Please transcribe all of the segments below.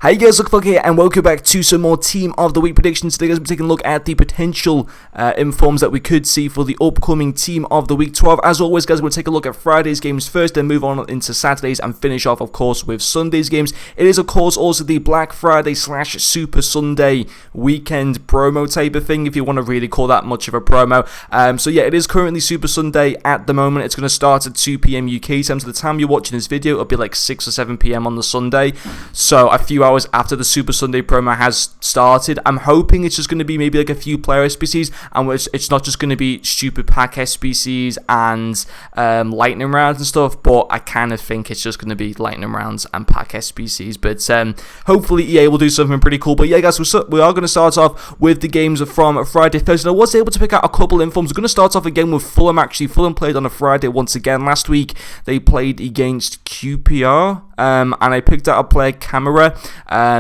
Hey guys, Look here, and welcome back to some more Team of the Week predictions. Today guys, we're taking a look at the potential informs that we could see for the upcoming Team of the Week 12. As always guys, we'll take a look at Friday's games first, then move on into Saturday's and finish off of course with Sunday's games. It is of course also the Black Friday / Super Sunday weekend promo type of thing, if you want to really call that much of a promo. So yeah, it is currently Super Sunday at the moment. It's going to start at 2 PM UK time, so the time you're watching this video, it'll be like 6 or 7 PM on the Sunday. So a few hours after the Super Sunday promo has started. I'm hoping it's just going to be maybe like a few player SBCs, and it's not just going to be stupid pack SBCs and lightning rounds and stuff, but I kind of think it's just going to be lightning rounds and pack SBCs. But hopefully EA will do something pretty cool. But yeah guys, we are going to start off with the games from Friday, Thursday. I was able to pick out a couple informs. We're going to start off again with Fulham. Actually, Fulham played on a Friday once again. Last week they played against QPR. And I picked out a player, Camera,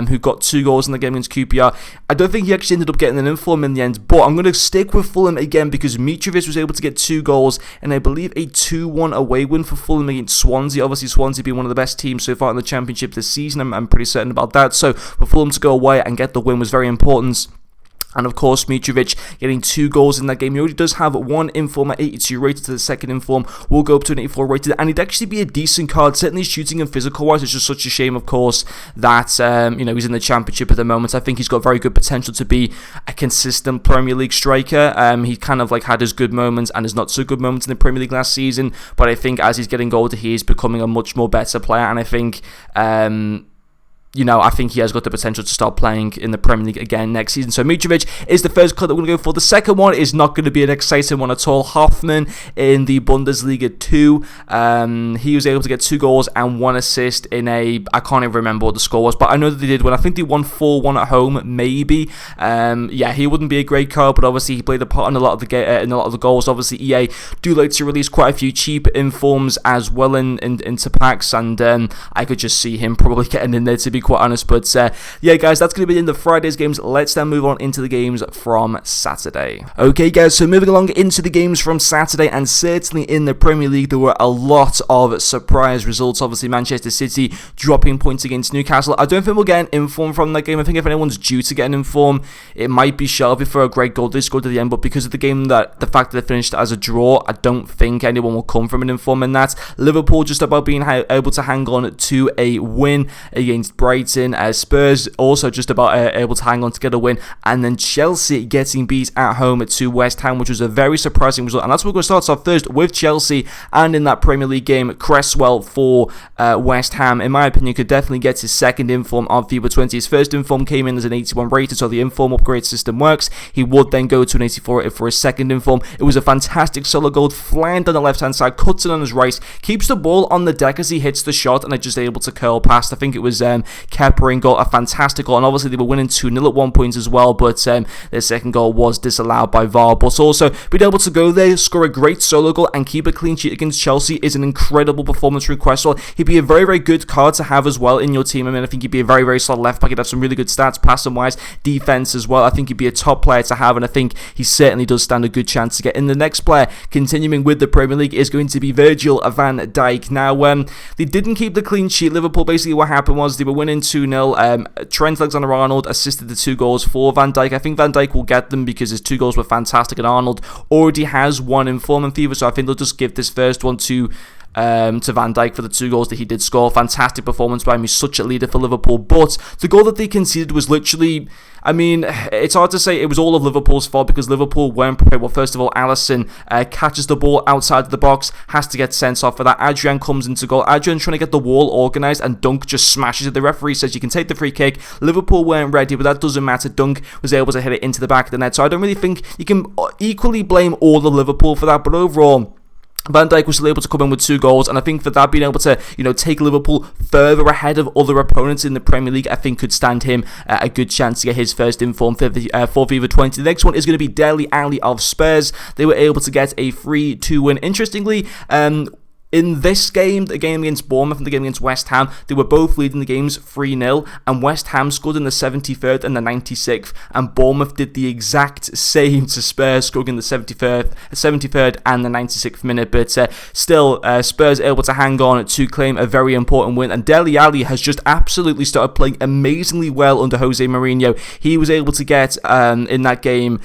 who got 2 goals in the game against QPR. I don't think he actually ended up getting an inform in the end, but I'm going to stick with Fulham again because Mitrovic was able to get 2 goals and I believe a 2-1 away win for Fulham against Swansea. Obviously, Swansea being one of the best teams so far in the Championship this season. I'm pretty certain about that. So for Fulham to go away and get the win was very important. And of course, Mitrovic getting 2 goals in that game. He already does have 1 inform at 82 rated, to the second inform will go up to an 84 rated. And he'd actually be a decent card, certainly shooting and physical-wise. It's just such a shame, of course, that he's in the Championship at the moment. I think he's got very good potential to be a consistent Premier League striker. He kind of like had his good moments and his not so good moments in the Premier League last season. But I think as he's getting older, he is becoming a much more better player. And I think I think he has got the potential to start playing in the Premier League again next season. So Mitrovic is the first card that we're going to go for. The second one is not going to be an exciting one at all. HOFMANN in the Bundesliga 2. He was able to get 2 goals and 1 assist in I can't even remember what the score was, but I know that they did win. I think they won 4-1 at home, maybe. He wouldn't be a great card, but obviously he played a part in a lot of the goals. Obviously EA do like to release quite a few cheap informs as well into packs, and I could just see him probably getting in there, to be quite honest. But yeah guys, that's going to be in the Friday's games. Let's then move on into the games from Saturday. Okay guys, so moving along into the games from Saturday, and certainly in the Premier League there were a lot of surprise results. Obviously Manchester City dropping points against Newcastle. I don't think we'll get an inform from that game. I think if anyone's due to get an inform, it might be Shelby for a great goal they scored at the end, but because of the fact that they finished as a draw, I don't think anyone will come from an inform in that. Liverpool just about being able to hang on to a win against Brighton. Spurs also just about able to hang on to get a win, and then Chelsea getting beat at home to West Ham, which was a very surprising result. And that's what we're going to start off first with Chelsea, and in that Premier League game, CRESSWELL for West Ham, in my opinion, could definitely get his second inform of FIFA 20. His first inform came in as an 81 rated, so the inform upgrade system works. He would then go to an 84 for his second inform. It was a fantastic solo goal, flying down the left hand side, cuts it on his right, keeps the ball on the deck as he hits the shot, and it's just able to curl past. I think it was Keppering got a fantastic goal, and obviously they were winning 2-0 at one point as well, but their second goal was disallowed by VAR. But also being able to go there, score a great solo goal and keep a clean sheet against Chelsea is an incredible performance from CRESSWELL. He'd be a very, very good card to have as well in your team. I mean, I think he'd be a very, very solid left back. He'd have some really good stats, passing wise, defense as well. I think he'd be a top player to have, and I think he certainly does stand a good chance to get in. The next player continuing with the Premier League is going to be Virgil van Dijk. Now they didn't keep the clean sheet. Liverpool, basically what happened was they were winning 2-0. Trent Alexander-Arnold assisted the 2 goals for Van Dijk. I think Van Dijk will get them because his 2 goals were fantastic, and Arnold already has 1 inform in FIFA, so I think they'll just give this first one to Van Dijk for the 2 goals that he did score. Fantastic performance by him. He's such a leader for Liverpool. But the goal that they conceded was literally, I mean, it's hard to say it was all of Liverpool's fault because Liverpool weren't prepared. Well, first of all, Alisson catches the ball outside of the box, has to get sent off for that. Adrian comes into goal. Adrian trying to get the wall organised, and Dunk just smashes it. The referee says you can take the free kick. Liverpool weren't ready, but that doesn't matter. Dunk was able to hit it into the back of the net. So I don't really think you can equally blame all of Liverpool for that, but overall, Van Dijk was still able to come in with 2 goals, and I think for that, being able to, take Liverpool further ahead of other opponents in the Premier League, I think could stand him a good chance to get his first inform for FIFA 20. The next one is going to be Dele Alli of Spurs. They were able to get a 3-2 win. Interestingly, In this game, the game against Bournemouth and the game against West Ham, they were both leading the games 3-0, and West Ham scored in the 73rd and the 96th, and Bournemouth did the exact same to Spurs, scoring in the 73rd and the 96th minute, but still, Spurs able to hang on to claim a very important win, and Dele Alli has just absolutely started playing amazingly well under Jose Mourinho. He was able to get, in that game,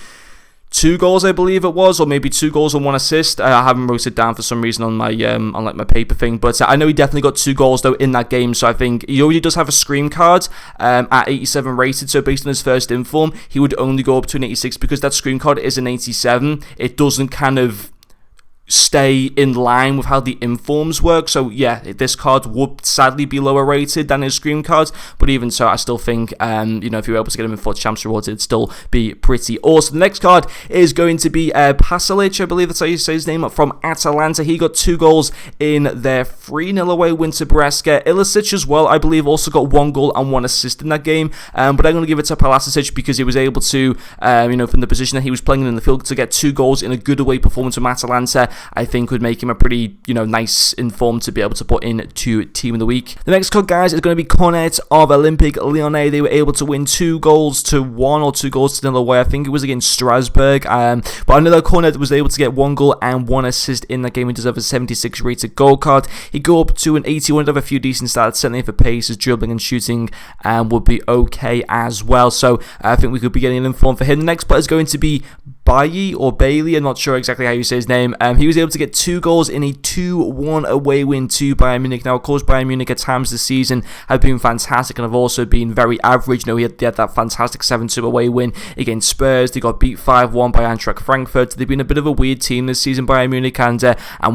2 goals, I believe it was, or maybe 2 goals and 1 assist. I haven't wrote it down for some reason on my my paper thing, but I know he definitely got 2 goals though in that game. So I think he already does have a scream card at 87 rated. So based on his first inform, he would only go up to an 86 because that scream card is an 87. It doesn't kind of stay in line with how the informs work. So yeah, this card would sadly be lower rated than his screen cards, but even so, I still think if you were able to get him in FUT Champs rewards, it'd still be pretty awesome. The next card is going to be Pasalic, I believe that's how you say his name, from Atalanta. He got 2 goals in their 3-0 away win to Brescia. Ilicic as well, I believe, also got 1 goal and 1 assist in that game, but I'm going to give it to Palasic because he was able to, from the position that he was playing in the field, to get 2 goals in a good away performance from Atalanta. I think would make him a pretty, nice inform to be able to put into Team of the Week. The next card, guys, is going to be Cornet of Olympique Lyonnais. They were able to win 2 goals to 1 or 2 goals to 0 away. I think it was against Strasbourg. But I know that Cornet was able to get 1 goal and 1 assist in that game. He does have a 76 rated goal card. He'd go up to an 81, have a few decent stats, certainly for pace, his dribbling and shooting would be okay as well. So I think we could be getting an inform for him. The next player is going to be Bailey, I'm not sure exactly how you say his name. He was able to get 2 goals in a 2-1 away win to Bayern Munich. Now, of course, Bayern Munich at times this season have been fantastic and have also been very average. He had that fantastic 7-2 away win against Spurs. They got beat 5-1 by Eintracht Frankfurt. They've been a bit of a weird team this season, Bayern Munich, and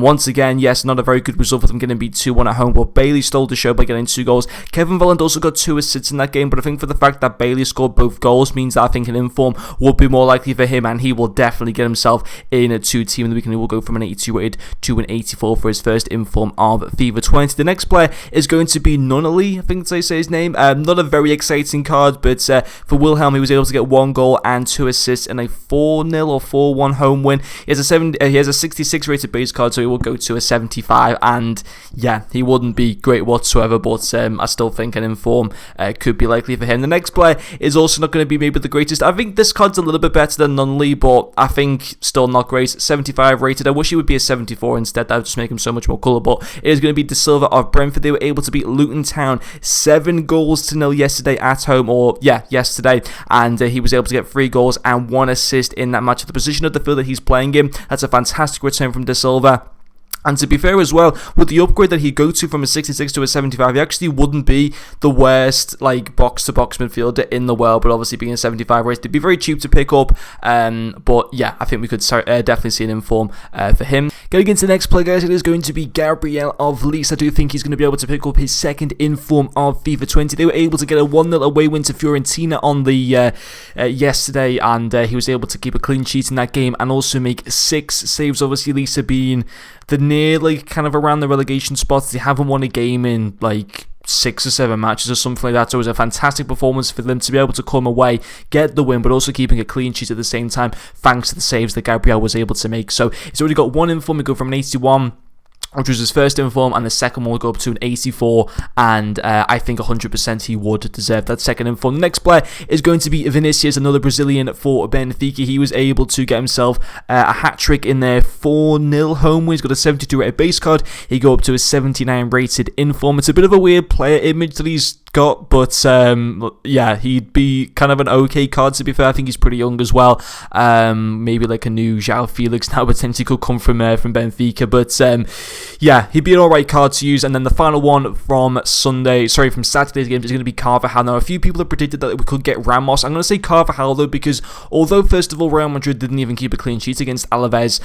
once again, yes, not a very good result for them getting beat 2-1 at home, but Bailey stole the show by getting 2 goals. Kevin Volland also got 2 assists in that game, but I think for the fact that Bailey scored both goals means that I think an inform would be more likely for him, and he will definitely get himself in a 2 Team of the Week, and he will go from an 82 rated to an 84 for his first inform of FIFA 20. The next player is going to be Nunnely, I think that's how you say his name. Not a very exciting card, but for Wilhelm, he was able to get 1 goal and 2 assists in a 4-0 or 4-1 home win. He has a 66 rated base card, so he will go to a 75, and yeah, he wouldn't be great whatsoever, but I still think an inform could be likely for him. The next player is also not going to be maybe the greatest. I think this card's a little bit better than Nunnely, but I think still not great. 75 rated. I wish he would be a 74 instead. That would just make him so much more colour. But it is going to be De Silva of Brentford. They were able to beat Luton Town 7 goals to 0 yesterday at home, yesterday, and he was able to get 3 goals and 1 assist in that match. At the position of the field that he's playing in, that's a fantastic return from De Silva. And to be fair as well, with the upgrade that he'd go to from a 66 to a 75, he actually wouldn't be the worst box-to-box midfielder in the world, but obviously being a 75 rated, it'd be very cheap to pick up. But yeah, I think we could definitely see an inform for him. Going into the next player, guys, it is going to be Gabriel of Leeds. I do think he's going to be able to pick up his second inform of FIFA 20. They were able to get a 1-0 away win to Fiorentina on the yesterday, and he was able to keep a clean sheet in that game and also make 6 saves. Obviously, Leeds have been nearly kind of around the relegation spots. They haven't won a game in 6 or 7 matches or something like that, so it was a fantastic performance for them to be able to come away, get the win, but also keeping a clean sheet at the same time thanks to the saves that Gabriel was able to make. So he's already got 1 inform. He go from an 81, which was his first inform, and the second one will go up to an 84, and I think 100% he would deserve that second inform. The next player is going to be Vinicius, another Brazilian for Benfica. He was able to get himself a hat-trick in their 4-0 home win. He's got a 72 rated base card. He go up to a 79 rated inform. It's a bit of a weird player image that he's got, but yeah, he'd be kind of an okay card, to be fair. I think he's pretty young as well. Maybe like a new João Felix now potentially could come from Benfica, but yeah, he'd be an alright card to use. And then the final one from Saturday's game is going to be Carvajal. Now, a few people have predicted that we could get Ramos. I'm going to say Carvajal though, because although first of all Real Madrid didn't even keep a clean sheet against Alaves,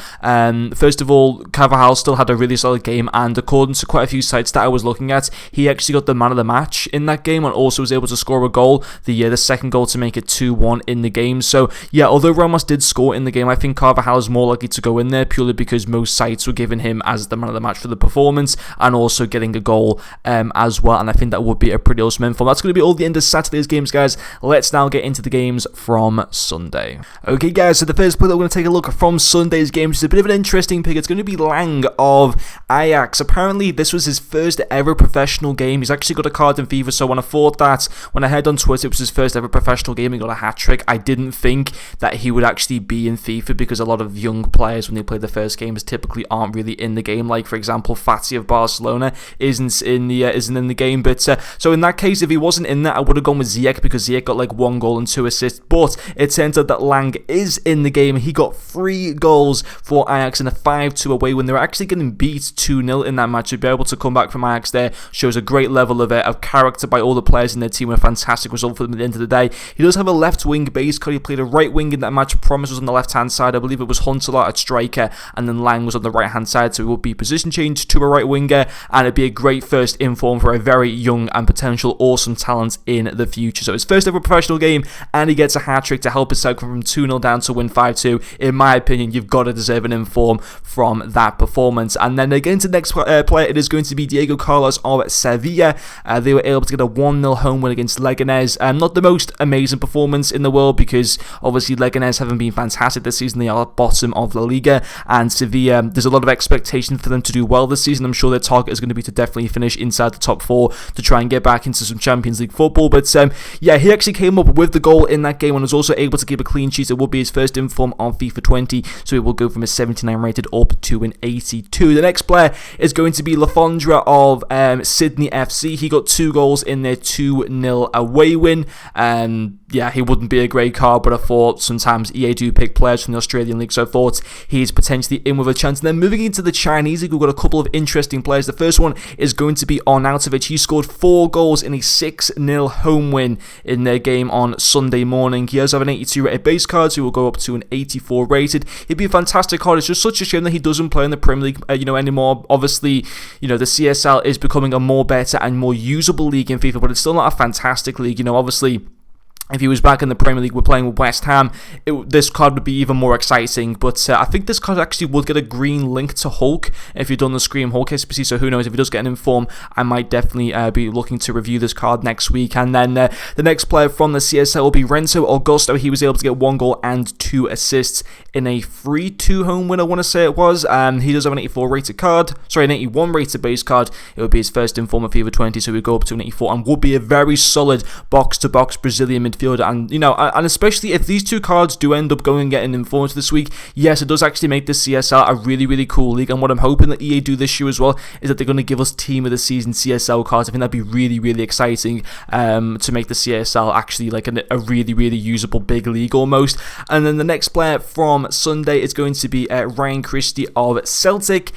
first of all Carvajal still had a really solid game, and according to quite a few sites that I was looking at, he actually got the man of the match in that game and also was able to score a goal, the second goal to make it 2-1 in the game. So yeah, although Ramos did score in the game, I think Carvajal is more likely to go in there purely because most sites were giving him as the man of the match match for the performance and also getting a goal as well, and I think that would be a pretty awesome inform. That's going to be all the end of Saturday's games, guys. Let's now get into the games from Sunday. Okay, guys, so the first play that we're going to take a look from Sunday's game is a bit of an interesting pick. It's going to be Lang of Ajax. Apparently, this was his first ever professional game. He's actually got a card in FIFA, so when I thought that, when I heard on Twitter it was his first ever professional game, he got a hat-trick. I didn't think that he would actually be in FIFA because a lot of young players, when they play the first games, typically aren't really in the game. Like, for example, Fati of Barcelona isn't in the game. But so in that case, if he wasn't in that, I would have gone with Dijk because Dijk got like 1 goal and 2 assists. But it turns out that Lang is in the game. He got 3 goals for Ajax in a 5-2 away when they were actually getting beat 2-0 in that match. To be able to come back from Ajax there shows a great level of character by all the players in their team. A fantastic result for them at the end of the day. He does have a left wing base card. He played a right wing in that match. Promise was on the left hand side. I believe it was Huntelaar at striker, and then Lang was on the right hand side. So it would be position change to a right winger, and it'd be a great first inform for a very young and potential awesome talent in the future. So his first ever professional game, and he gets a hat-trick to help his side come from 2-0 down to win 5-2. In my opinion, you've got to deserve an inform from that performance. And then against the next player, it is going to be Diego Carlos of Sevilla. They were able to get a 1-0 home win against Leganés. Not the most amazing performance in the world because obviously Leganés haven't been fantastic this season. They are at bottom of La Liga, and Sevilla, there's a lot of expectation for them to do well this season. I'm sure their target is going to be to definitely finish inside the top 4 to try and get back into some Champions League football. But yeah, he actually came up with the goal in that game and was also able to keep a clean sheet. It will be his first inform on FIFA 20, so it will go from a 79 rated up to an 82. The next player is going to be Lafondra of Sydney FC. He got 2 goals in their 2-0 away win. Yeah, he wouldn't be a great card, but I thought sometimes EA do pick players from the Australian League, so I thought he's potentially in with a chance. And then moving into the Chinese League, we've got a couple of interesting players. The first one is going to be Arnautovic. He scored 4 goals in a 6-0 home win in their game on Sunday morning. He does have an 82 rated base card, so he will go up to an 84 rated. He'd be a fantastic card. It's just such a shame that he doesn't play in the Premier League anymore. Obviously, the CSL is becoming a more better and more usable league in FIFA, but it's still not a fantastic league. Obviously, if he was back in the Premier League, we're playing with West Ham, this card would be even more exciting. But I think this card actually would get a green link to Hulk if you've done the Scream Hulk SBC. So who knows, if he does get an inform, I might definitely be looking to review this card next week. And then the next player from the CSL will be Renzo Augusto. He was able to get 1 goal and 2 assists in a 3-2 home win, I want to say it was. He does have an 84 rated card, sorry, an 81 rated base card. It would be his first inform of FIFA 20, so we go up to an 84 and would be a very solid box-to-box Brazilian midfielder. And and especially if these 2 cards do end up going and getting informed this week, yes, it does actually make the CSL a really, really cool league. And what I'm hoping that EA do this year as well is that they're going to give us team of the season CSL cards. I think that'd be really, really exciting to make the CSL actually like a really, really usable big league almost. And then the next player from Sunday is going to be Ryan Christie of Celtic.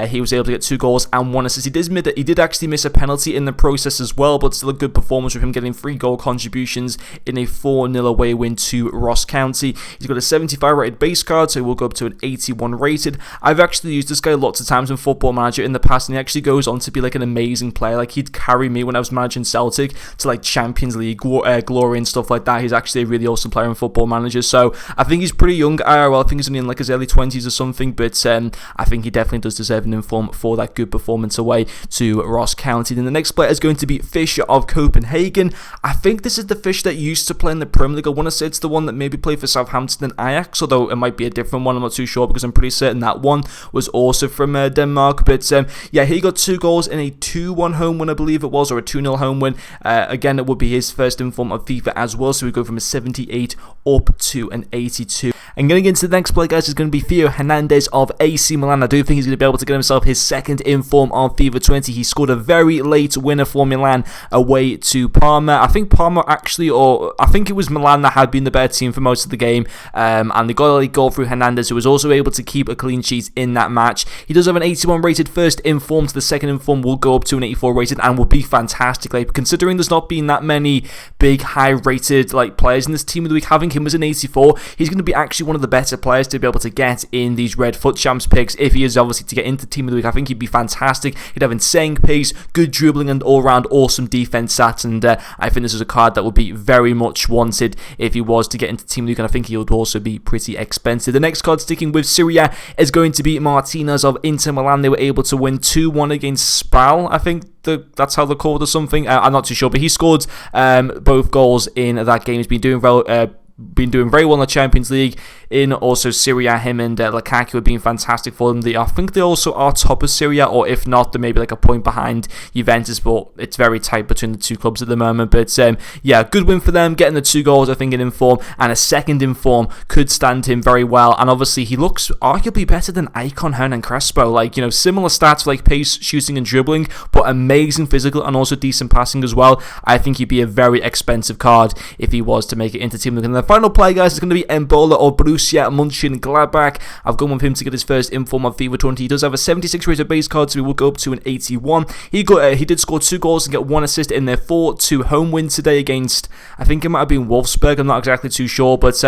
He was able to get 2 goals and 1 assist. He did actually miss a penalty in the process as well, but still a good performance with him getting 3 goal contributions in a 4-0 away win to Ross County. He's got a 75 rated base card, so he will go up to an 81 rated. I've actually used this guy lots of times in Football Manager in the past, and he actually goes on to be like an amazing player. Like, he'd carry me when I was managing Celtic to like Champions League glory and stuff like that. He's actually a really awesome player in Football Manager, so I think he's pretty young. I think he's only in like his early 20s or something, but I think he definitely does deserve an inform for that good performance away to Ross County. Then the next player is going to be Fischer of Copenhagen. I think this is the Fish that used to play in the Premier League. I want to say it's the one that maybe played for Southampton and Ajax, although it might be a different one. I'm not too sure because I'm pretty certain that one was also from Denmark. But yeah, he got 2 goals in a 2-1 home win, I believe it was, or a 2-0 home win. Again, it would be his first inform of FIFA as well, so we go from a 78 up to an 82. And going into the next play, guys, is going to be Theo Hernandez of AC Milan. I do think he's going to be able to get himself his second inform on FIFA 20. He scored a very late winner for Milan away to Parma. I think Parma actually, or I think it was Milan that had been the better team for most of the game. And they got a late goal through Hernandez, who was also able to keep a clean sheet in that match. He does have an 81 rated first inform, so the second inform will go up to an 84 rated and will be fantastic. Like, considering there's not been that many big high rated like players in this team of the week, having him as an 84, he's going to be actually one of the better players to be able to get in these Red Foot Champs picks. If he is obviously to get into team of the week, I think he'd be fantastic. He'd have insane pace, good dribbling, and all-round awesome defense stats. And I think this is a card that would be very, very much wanted if he was to get into Team League, and I think he would also be pretty expensive. The next card, sticking with Serie A, is going to be Martinez of Inter Milan. They were able to win 2-1 against Spal, I think that's how they're called or something. I'm not too sure, but he scored both goals in that game. He's been doing very well in the Champions League. In also Serie A, him and Lukaku have been fantastic for them. I think they also are top of Serie A, or if not, they're maybe like a point behind Juventus, but it's very tight between the two clubs at the moment. But yeah, good win for them, getting the 2 goals, I think, in inform, and a second inform could stand him very well. And obviously, he looks arguably better than Icon, Hernan Crespo. Like, you know, similar stats for like pace, shooting, and dribbling, but amazing physical and also decent passing as well. I think he'd be a very expensive card if he was to make it into Team League. And the final player, guys, is going to be EMBOLO of Borussia Mönchengladbach. I've gone with him to get his first inform on FIFA 20. He does have a 76 rated base card, so he will go up to an 81. He did score 2 goals and get 1 assist in their 4-2 home win today against, I think it might have been Wolfsburg. I'm not exactly too sure, but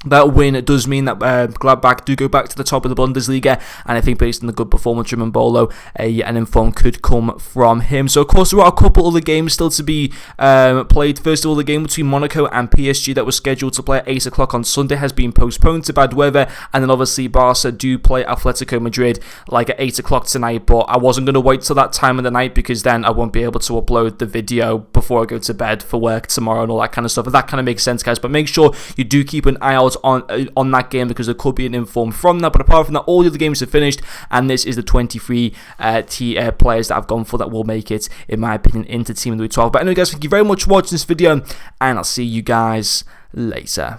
that win does mean that Gladbach do go back to the top of the Bundesliga, and I think based on the good performance from EMBOLO, an inform could come from him. So of course there are a couple other games still to be played. First of all, the game between Monaco and PSG that was scheduled to play at 8 o'clock on Sunday has been postponed to bad weather, and then obviously Barca do play Atletico Madrid like at 8 o'clock tonight, but I wasn't going to wait till that time of the night because then I won't be able to upload the video before I go to bed for work tomorrow and all that kind of stuff. And that kind of makes sense, guys, but make sure you do keep an eye out on that game because there could be an inform from that. But apart from that, all the other games are finished, and this is the 23 players that I've gone for that will make it, in my opinion, into Team League 12. But anyway, guys, thank you very much for watching this video, and I'll see you guys later.